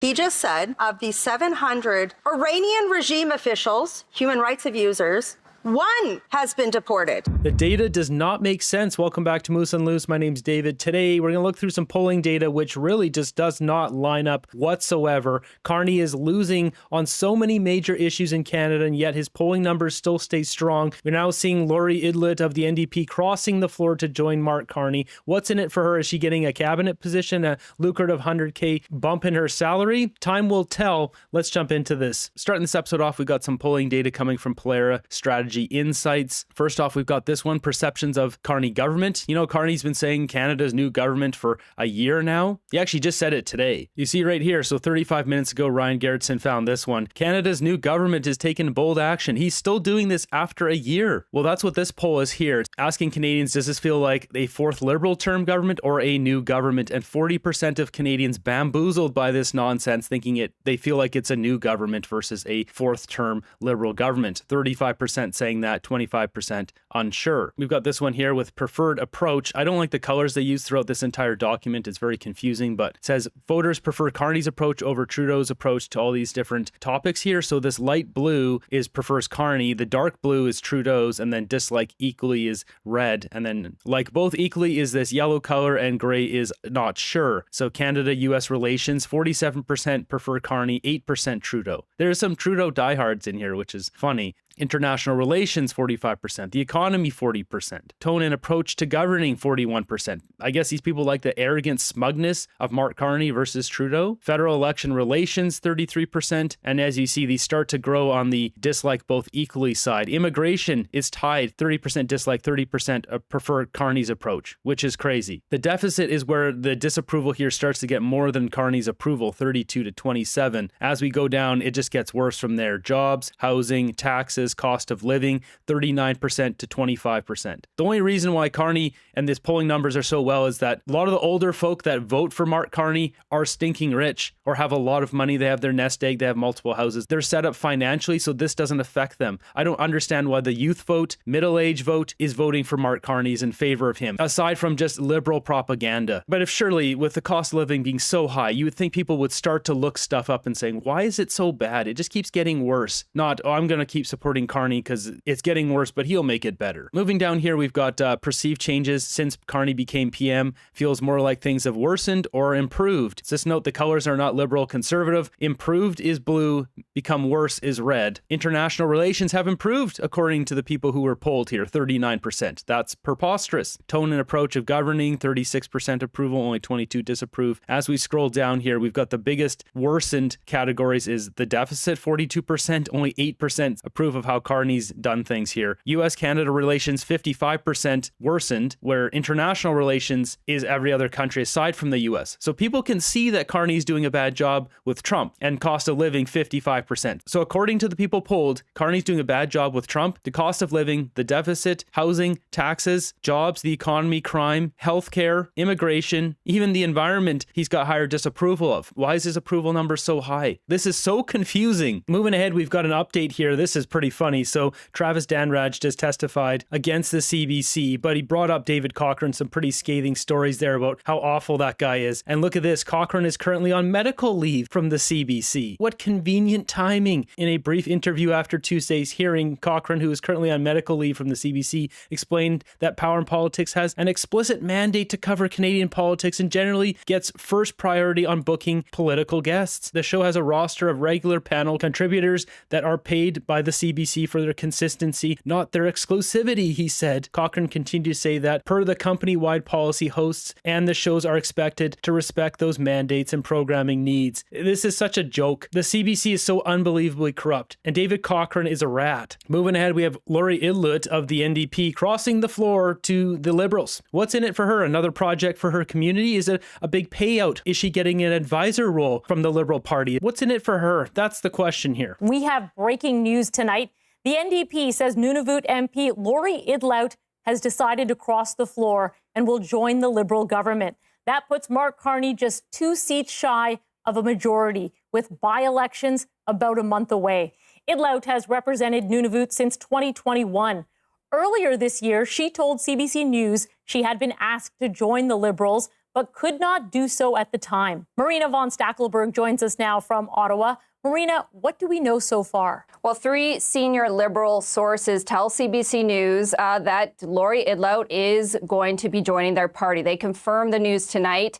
He just said of the 700 Iranian regime officials, human rights abusers, one has been deported. The data does not make sense. Welcome back to Moose and Loose. My name's David. Today, we're going to look through some polling data, which really just does not line up whatsoever. Carney is losing on so many major issues in Canada, and yet his polling numbers still stay strong. We're now seeing Lori Idlett of the NDP crossing the floor to join Mark Carney. What's in it for her? Is she getting a cabinet position, a lucrative $100K bump in her salary? Time will tell. Let's jump into this. Starting this episode off, we've got some polling data coming from Pollara Strategy Insights. First off, we've got this one, perceptions of Carney government. You know, Carney's been saying Canada's new government for a year now. He actually just said it today. You see right here, so 35 minutes ago, Ryan Gerritsen found this one. Canada's new government has taken bold action. He's still doing this after a year. Well, that's what this poll is here. It's asking Canadians, does this feel like a fourth Liberal term government or a new government? And 40% of Canadians bamboozled by this nonsense, thinking they feel like it's a new government versus a fourth term Liberal government. 35% saying that, 25% unsure. We've got this one here with preferred approach. I don't like the colors they use throughout this entire document. It's very confusing, but it says voters prefer Carney's approach over Trudeau's approach to all these different topics here. So this light blue prefers Carney, the dark blue is Trudeau's, and then dislike equally is red, and then like both equally is this yellow color, and gray is not sure. So Canada-US relations, 47% prefer Carney, 8% Trudeau. There are some Trudeau diehards in here, which is funny. International relations, 45%. The economy, 40%. Tone and approach to governing, 41%. I guess these people like the arrogant smugness of Mark Carney versus Trudeau. Federal election relations, 33%. And as you see, these start to grow on the dislike both equally side. Immigration is tied, 30% dislike, 30% prefer Carney's approach, which is crazy. The deficit is where the disapproval here starts to get more than Carney's approval, 32 to 27. As we go down, it just gets worse from there. Jobs, housing, taxes, cost of living, 39% to 25%. The only reason why Carney and these polling numbers are so well is that a lot of the older folk that vote for Mark Carney are stinking rich or have a lot of money. They have their nest egg. They have multiple houses. They're set up financially, so this doesn't affect them. I don't understand why the youth vote, middle-age vote is voting for Mark Carney's in favor of him, aside from just liberal propaganda. But if surely, with the cost of living being so high, you would think people would start to look stuff up and saying, why is it so bad? It just keeps getting worse. Not, oh, I'm going to keep supporting Carney because it's getting worse, but he'll make it better. Moving down here, we've got perceived changes since Carney became PM. Feels more like things have worsened or improved. Just note the colors are not liberal conservative. Improved is blue, become worse is red. International relations have improved according to the people who were polled here, 39%. That's preposterous. Tone and approach of governing, 36% approval, only 22 disapprove. As we scroll down here, we've got the biggest worsened categories is the deficit, 42%, only 8% approve of how Carney's done things here. US-Canada relations, 55% worsened, where international relations is every other country aside from the US. So people can see that Carney's doing a bad job with Trump, and cost of living, 55%. So according to the people polled, Carney's doing a bad job with Trump, the cost of living, the deficit, housing, taxes, jobs, the economy, crime, healthcare, immigration, even the environment he's got higher disapproval of. Why is his approval number so high? This is so confusing. Moving ahead, we've got an update here. This is pretty funny. So Travis Danraj just testified against the CBC, but he brought up David Cochrane, some pretty scathing stories there about how awful that guy is. And look at this, Cochrane is currently on medical leave from the CBC. What convenient timing. In a brief interview after Tuesday's hearing, Cochrane, who is currently on medical leave from the CBC, explained that Power and Politics has an explicit mandate to cover Canadian politics and generally gets first priority on booking political guests. The show has a roster of regular panel contributors that are paid by the CBC for their consistency, not their exclusivity, he said. Cochrane continued to say that per the company-wide policy, hosts and the shows are expected to respect those mandates and programming needs. This is such a joke. The CBC is so unbelievably corrupt, and David Cochrane is a rat. Moving ahead, we have Lori Idlett of the NDP crossing the floor to the Liberals. What's in it for her? Another project for her community? Is it a big payout? Is she getting an advisor role from the Liberal Party? What's in it for her? That's the question here. We have breaking news tonight. The NDP says Nunavut MP Lori Idlett has decided to cross the floor and will join the Liberal government. That puts Mark Carney just 2 seats shy of a majority, with by-elections about a month away. Idlett has represented Nunavut since 2021. Earlier this year, she told CBC News she had been asked to join the Liberals, but could not do so at the time. Marina von Stackelberg joins us now from Ottawa. Marina, what do we know so far? Well, 3 senior Liberal sources tell CBC News that Lori Idlout is going to be joining their party. They confirmed the news tonight.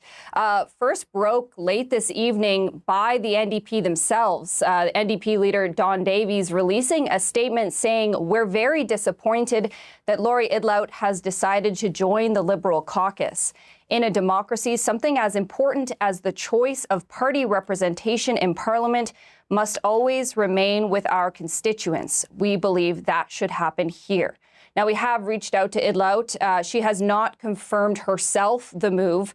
First broke late this evening by the NDP themselves. NDP leader Don Davies releasing a statement saying, "We're very disappointed that Lori Idlout has decided to join the Liberal caucus. In a democracy, something as important as the choice of party representation in Parliament must always remain with our constituents. We believe that should happen here." Now, we have reached out to Idlout. She has not confirmed herself the move.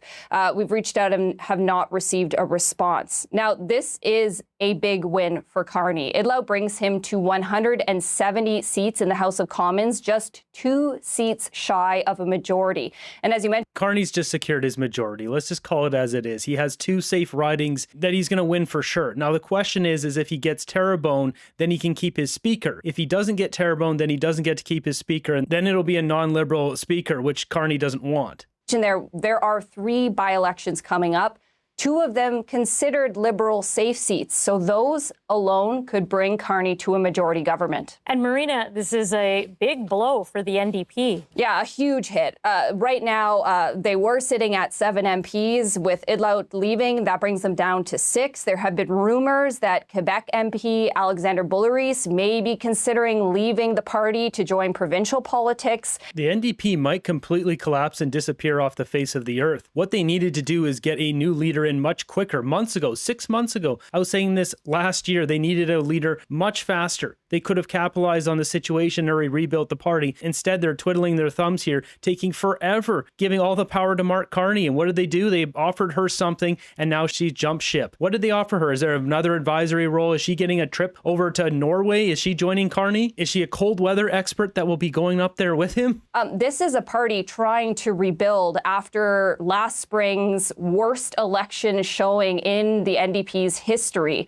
We've reached out and have not received a response. Now, this is a big win for Carney. Idlout brings him to 170 seats in the House of Commons, just 2 seats shy of a majority. And as you mentioned, Carney's just secured his majority. Let's just call it as it is. He has 2 safe ridings that he's going to win for sure. Now, the question is if he gets Terrebonne, then he can keep his speaker. If he doesn't get Terrebonne, then he doesn't get to keep his speaker. And then it'll be a non-Liberal speaker, which Carney doesn't want. there are 3 by-elections coming up. 2 of them considered Liberal safe seats. So those alone could bring Carney to a majority government. And Marina, this is a big blow for the NDP. Yeah, a huge hit. Right now, they were sitting at 7 MPs. With Idlout leaving, that brings them down to 6. There have been rumors that Quebec MP Alexander Boularice may be considering leaving the party to join provincial politics. The NDP might completely collapse and disappear off the face of the earth. What they needed to do is get a new leader in much quicker. Months ago, 6 months ago, I was saying this last year, they needed a leader much faster. They could have capitalized on the situation or rebuilt the party. Instead, they're twiddling their thumbs here, taking forever, giving all the power to Mark Carney. And what did they do? They offered her something, and now she's jumped ship. What did they offer her? Is there another advisory role? Is she getting a trip over to Norway? Is she joining Carney? Is she a cold weather expert that will be going up there with him? This is a party trying to rebuild after last spring's worst election showing in the NDP's history.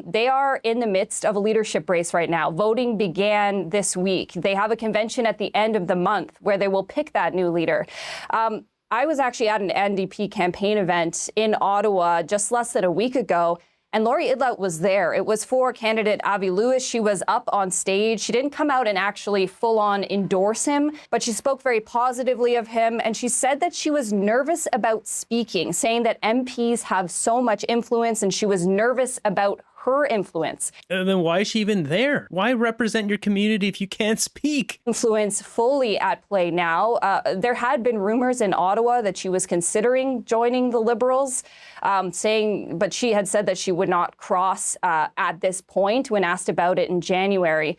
They are in the midst of a leadership race right now. Voting began this week. They have a convention at the end of the month where they will pick that new leader. I was actually at an NDP campaign event in Ottawa just less than a week ago, and Lori Idlout was there. It was for candidate Avi Lewis. She was up on stage. She didn't come out and actually full-on endorse him, but she spoke very positively of him. And she said that she was nervous about speaking, saying that MPs have so much influence, and she was nervous about her influence. And then why is she even there? Why represent your community if you can't speak? Influence fully at play now. There had been rumors in Ottawa that she was considering joining the Liberals, but she had said that she would not cross at this point when asked about it in January.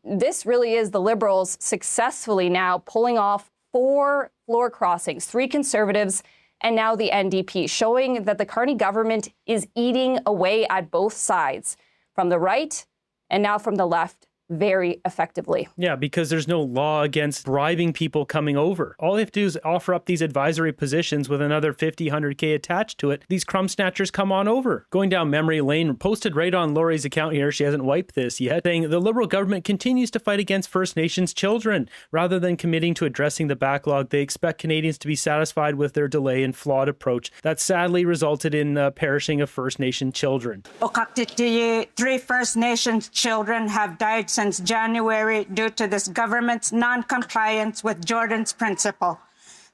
This really is the Liberals successfully now pulling off 4 floor crossings, 3 Conservatives, and now the NDP, showing that the Carney government is eating away at both sides, from the right and now from the left, very effectively. Yeah, because there's no law against bribing people coming over. All they have to do is offer up these advisory positions with another 50, 100K attached to it. These crumb snatchers come on over. Going down memory lane, posted right on Lori's account here, she hasn't wiped this yet, saying the Liberal government continues to fight against First Nations children. Rather than committing to addressing the backlog, they expect Canadians to be satisfied with their delay and flawed approach that sadly resulted in the perishing of First Nation children. 3 First Nations children have died since January due to this government's non-compliance with Jordan's Principle.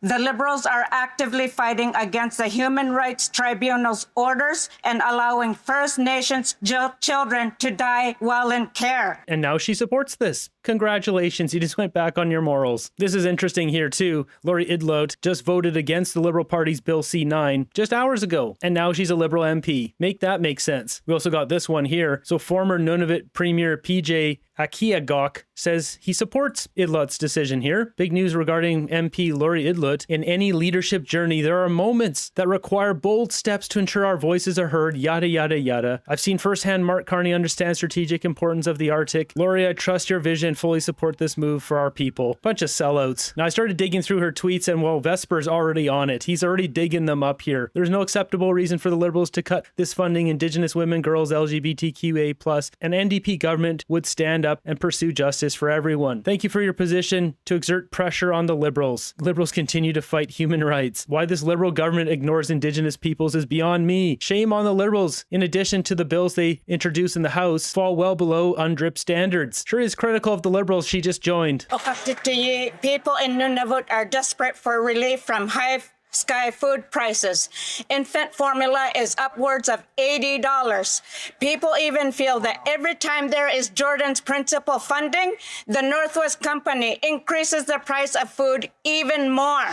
The Liberals are actively fighting against the Human Rights Tribunal's orders and allowing First Nations children to die while in care. And now she supports this. Congratulations, you just went back on your morals. This is interesting here too. Lori Idlout just voted against the Liberal Party's Bill C9 just hours ago, and now she's a Liberal MP. Make that make sense. We also got this one here. So former Nunavut Premier PJ Akiagok says he supports Idlout's decision here. Big news regarding MP Lori Idlout. In any leadership journey, there are moments that require bold steps to ensure our voices are heard, yada, yada, yada. I've seen firsthand Mark Carney understand strategic importance of the Arctic. Lori, I trust your vision didn't fully support this move for our people. Bunch of sellouts. Now I started digging through her tweets and well, Vesper's already on it. He's already digging them up here. There's no acceptable reason for the Liberals to cut this funding. Indigenous women, girls, LGBTQA+, and NDP government would stand up and pursue justice for everyone. Thank you for your position to exert pressure on the Liberals. Liberals continue to fight human rights. Why this Liberal government ignores Indigenous peoples is beyond me. Shame on the Liberals. In addition to the bills they introduce in the House, fall well below UNDRIP standards. Sure is critical of the Liberals she just joined. People in Nunavut are desperate for relief from high sky food prices. Infant formula is upwards of $80. People even feel that every time there is Jordan's principal funding, the Northwest Company increases the price of food even more.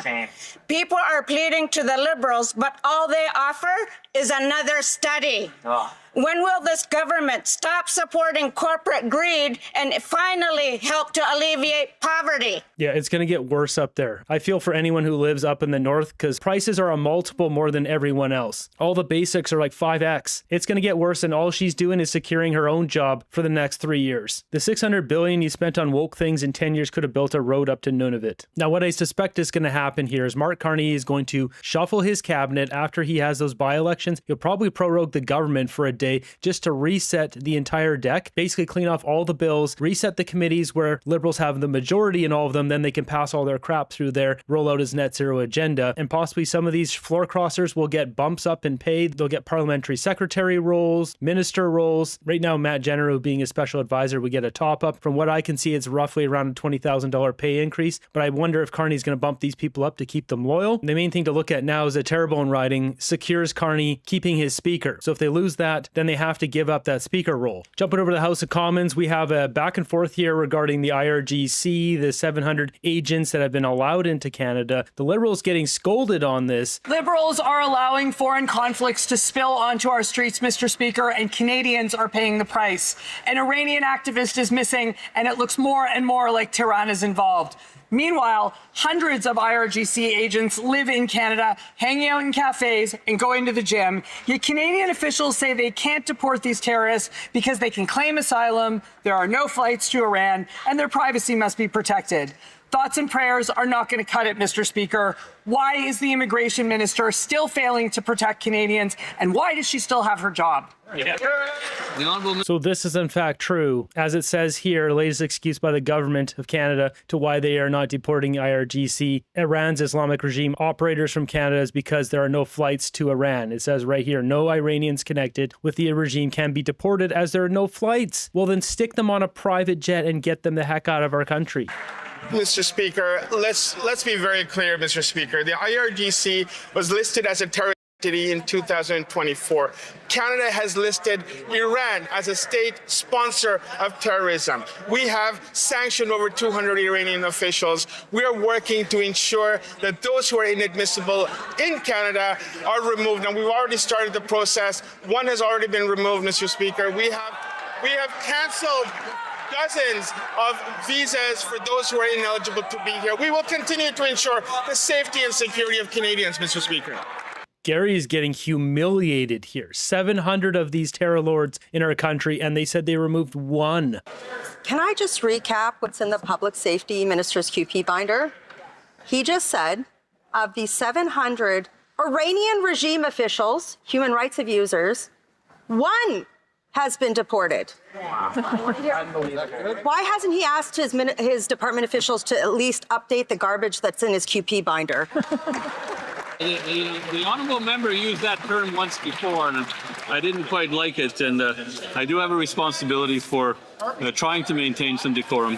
People are pleading to the Liberals, but all they offer is another study. When will this government stop supporting corporate greed and finally help to alleviate poverty? Yeah, it's going to get worse up there. I feel for anyone who lives up in the north because prices are a multiple more than everyone else. All the basics are like 5x. It's going to get worse, and all she's doing is securing her own job for the next 3 years. The $600 billion you spent on woke things in 10 years could have built a road up to Nunavut. Now, what I suspect is going to happen here is Mark Carney is going to shuffle his cabinet after he has those by-elections. He'll probably prorogue the government for a day just to reset the entire deck, basically clean off all the bills, reset the committees where Liberals have the majority in all of them, then they can pass all their crap through there, roll out his net zero agenda, and possibly some of these floor crossers will get bumps up in pay. They'll get parliamentary secretary roles, minister roles. Right now, Matt Genereux being a special advisor would get a top up. From what I can see, it's roughly around a $20,000 pay increase, but I wonder if Carney's going to bump these people up to keep them loyal. The main thing to look at now is a Terrebonne riding secures Carney keeping his speaker. So if they lose that, then they have to give up that speaker role. Jumping over to the House of Commons, we have a back and forth here regarding the IRGC, the 700 agents that have been allowed into Canada. The Liberals getting scolded on this. Liberals are allowing foreign conflicts to spill onto our streets, Mr. Speaker, and Canadians are paying the price. An Iranian activist is missing, and it looks more and more like Tehran is involved. Meanwhile, hundreds of IRGC agents live in Canada, hanging out in cafes and going to the gym. Yet Canadian officials say they can't deport these terrorists because they can claim asylum, there are no flights to Iran, and their privacy must be protected. Thoughts and prayers are not going to cut it, Mr. Speaker. Why is the immigration minister still failing to protect Canadians, and why does she still have her job? So this is in fact true. As it says here, latest excuse by the government of Canada to why they are not deporting IRGC, Iran's Islamic regime operators from Canada, is because there are no flights to Iran. It says right here, no Iranians connected with the regime can be deported as there are no flights. Well, then stick them on a private jet and get them the heck out of our country. Mr. Speaker, let's be very clear, Mr. Speaker. The IRGC was listed as a terrorist entity in 2024. Canada has listed Iran as a state sponsor of terrorism. We have sanctioned over 200 Iranian officials. We are working to ensure that those who are inadmissible in Canada are removed, and we've already started the process. One has already been removed, Mr. Speaker. We have canceled dozens of visas for those who are ineligible to be here. We will continue to ensure the safety and security of Canadians, Mr. Speaker. Gary is getting humiliated here. 700 of these terror lords in our country, and they said they removed one. Can I just recap what's in the Public Safety Minister's QP binder? He just said, of the 700 Iranian regime officials, human rights abusers, one has been deported. Why hasn't he asked his department officials to at least update the garbage that's in his QP binder? The honourable member used that term once before, and I didn't quite like it, and I do have a responsibility for trying to maintain some decorum.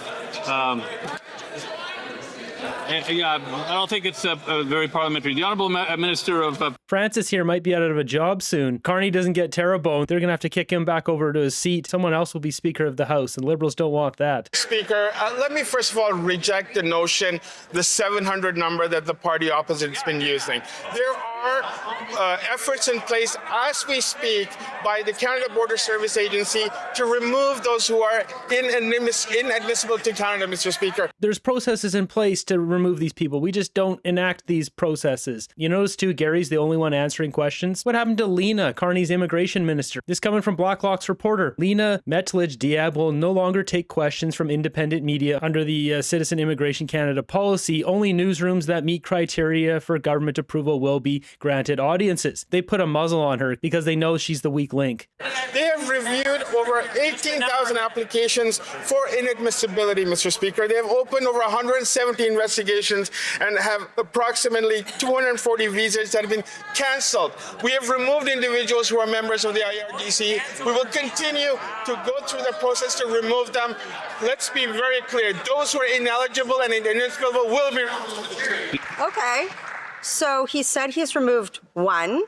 Yeah, I don't think it's very parliamentary. The Honourable Minister of... Francis here might be out of a job soon. Carney doesn't get Terrebonne. They're going to have to kick him back over to his seat. Someone else will be Speaker of the House, and Liberals don't want that. Speaker, let me first of all reject the notion, the 700 number that the party opposite has been using. There are are efforts in place as we speak by the Canada Border Service Agency to remove those who are inadmissible to Canada, Mr. Speaker. There's processes in place to remove these people. We just don't enact these processes. You notice too, Gary's the only one answering questions. What happened to Lena, Carney's immigration minister? This coming from Blacklock's reporter. Lena Metlidge-Diab will no longer take questions from independent media under the Citizen Immigration Canada policy. Only newsrooms that meet criteria for government approval will be granted audiences. They put a muzzle on her because they know she's the weak link. They have reviewed over 18,000 applications for inadmissibility, Mr. Speaker. They have opened over 170 investigations and have approximately 240 visas that have been cancelled. We have removed individuals who are members of the IRDC. We will continue to go through the process to remove them. Let's be very clear. Those who are ineligible and inadmissible will be removed. Okay. So he said he's removed one.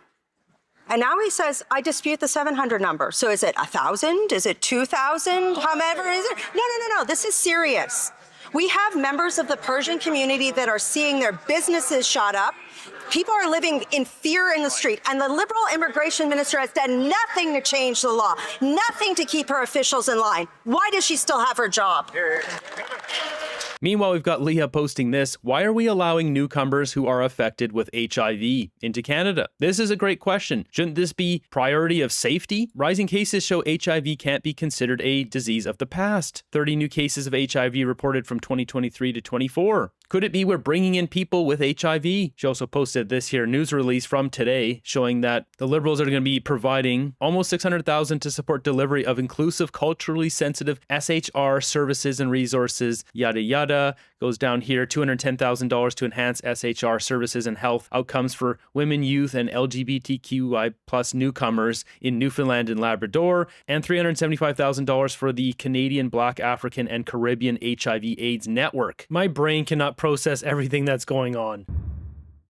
And now he says, I dispute the 700 number. So is it 1,000? Is it 2,000? However, is it? No. This is serious. We have members of the Persian community that are seeing their businesses shot up. People are living in fear in the street. And the Liberal immigration minister has done nothing to change the law, nothing to keep her officials in line. Why does she still have her job? Meanwhile, we've got Leah posting this. Why are we allowing newcomers who are affected with HIV into Canada? This is a great question. Shouldn't this be priority of safety? Rising cases show HIV can't be considered a disease of the past. 30 new cases of HIV reported from 2023 to 24. Could it be we're bringing in people with HIV? She also posted this here news release from today showing that the Liberals are going to be providing almost $600,000 to support delivery of inclusive, culturally sensitive SHR services and resources, yada yada. Goes down here, $210,000 to enhance SHR services and health outcomes for women, youth, and LGBTQI plus newcomers in Newfoundland and Labrador, and $375,000 for the Canadian, Black, African, and Caribbean HIV/AIDS network. My brain cannot process everything that's going on.